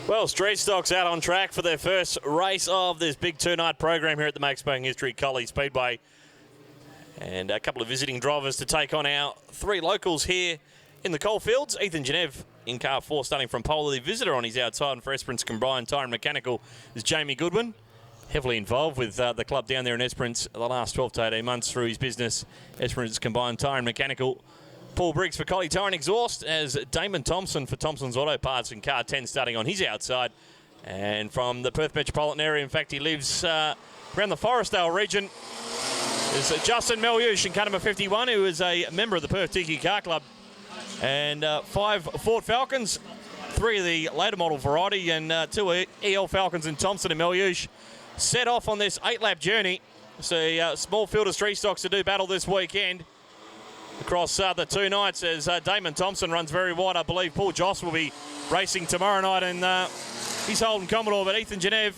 Well, Street Stock's out on track for their first race of this big two-night program here at the Max Bang History Collie Speedway. And a couple of visiting drivers to take on our three locals here in the coalfields. Ethan Genev in car 4 starting from pole. The visitor on his outside, and for Esperance Combined Tyre and Mechanical is Jamie Goodwin. Heavily involved with the club down there in Esperance the last 12 to 18 months through his business, Esperance Combined Tyre and Mechanical. Paul Briggs for Collie Tyre and Exhaust, as Damon Thompson for Thompson's Auto Parts in car 10 starting on his outside. And from the Perth metropolitan area, in fact he lives around the Forestdale region, is Justin Melhuish in car number 51, who is a member of the Perth Tiki Car Club. And 5 Ford Falcons, 3 of the later model variety, and 2 EL Falcons and Thompson and Melhuish set off on this 8-lap journey. So a small field of street stocks to do battle this weekend across the 2 nights, as Damon Thompson runs very wide. I believe Paul Joss will be racing tomorrow night, and he's holding Commodore. But Ethan Genev,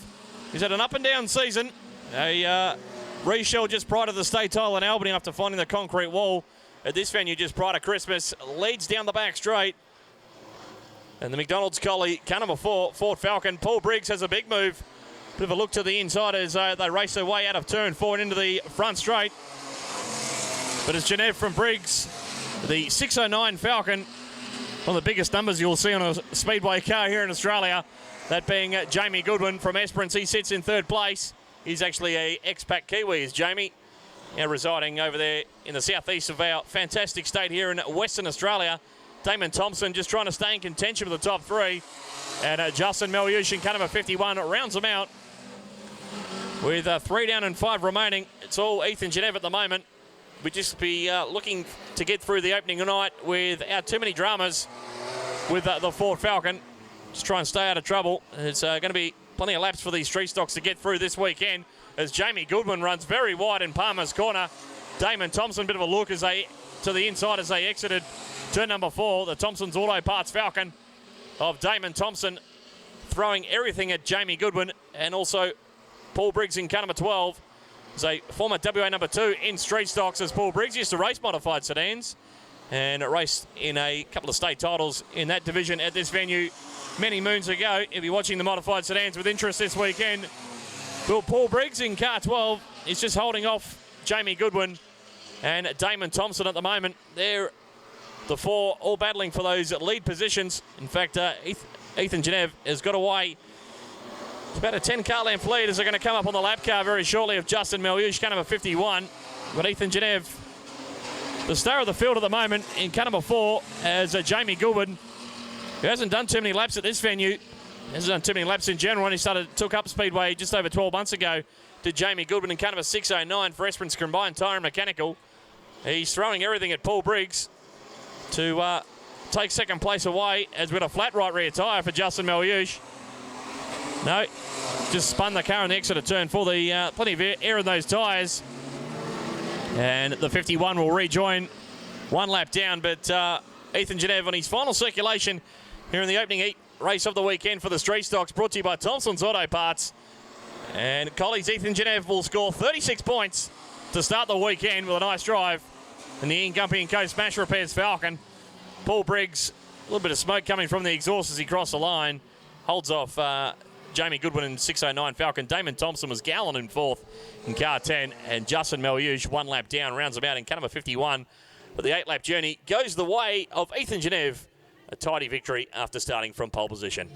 he's had an up and down season. A reshell just prior to the state title in Albany after finding the concrete wall at this venue just prior to Christmas. Leads down the back straight. And the McDonald's Collie, car number 4, Ford Falcon. Paul Briggs has a big move. Bit of a look to the inside as they race their way out of turn 4 and into the front straight. But it's Genev from Briggs, the 609 Falcon, one of the biggest numbers you'll see on a Speedway car here in Australia, that being Jamie Goodwin from Esperance. He sits in 3rd place. He's actually a expat Kiwi, is Jamie, now residing over there in the southeast of our fantastic state here in Western Australia. Damon Thompson just trying to stay in contention with the top 3. And Justin Melhuish in car number 51 rounds them out with 3 down and 5 remaining. It's all Ethan Genev at the moment. We'd just be looking to get through the opening night without too many dramas with the Ford Falcon. Just try and stay out of trouble. It's going to be plenty of laps for these street stocks to get through this weekend, as Jamie Goodwin runs very wide in Palmer's corner. Damon Thompson, bit of a look as they to the inside as they exited turn number 4. The Thompson's Auto Parts Falcon of Damon Thompson throwing everything at Jamie Goodwin, and also Paul Briggs in car number 12. Is a former WA number 2 in street stocks, as Paul Briggs used to race modified sedans and raced in a couple of state titles in that division at this venue many moons ago. If you're watching the modified sedans with interest this weekend, well, Paul Briggs in car 12 is just holding off Jamie Goodwin and Damon Thompson at the moment. They're the 4 all battling for those lead positions. In fact, Ethan Genev has got away. It's about a 10-car length lead as they're going to come up on the lap car very shortly of Justin Melhuish, car number 51. But Ethan Genev, the star of the field at the moment in car number 4, as Jamie Goodwin, who hasn't done too many laps at this venue, hasn't done too many laps in general, and he took up Speedway just over 12 months ago, did Jamie Goodwin in car number 609 for Esperance Combined Tyre and Mechanical. He's throwing everything at Paul Briggs to take 2nd place away, as with a flat right rear tyre for Justin Melhuish. No, just spun the car in the exit of turn 4. The plenty of air in those tyres. And the 51 will rejoin 1 lap down. But Ethan Genev on his final circulation here in the opening heat race of the weekend for the street stocks, brought to you by Thompson's Auto Parts. And Collie's Ethan Genev will score 36 points to start the weekend with a nice drive in the Ian Gumpy & Co Smash Repairs Falcon. Paul Briggs, a little bit of smoke coming from the exhaust as he crossed the line, holds off Jamie Goodwin in 609 Falcon. Damon Thompson was gallant in 4th in car 10, and Justin Melhuish 1 lap down, rounds him out in car number 51. But the 8-lap journey goes the way of Ethan Genev, a tidy victory after starting from pole position.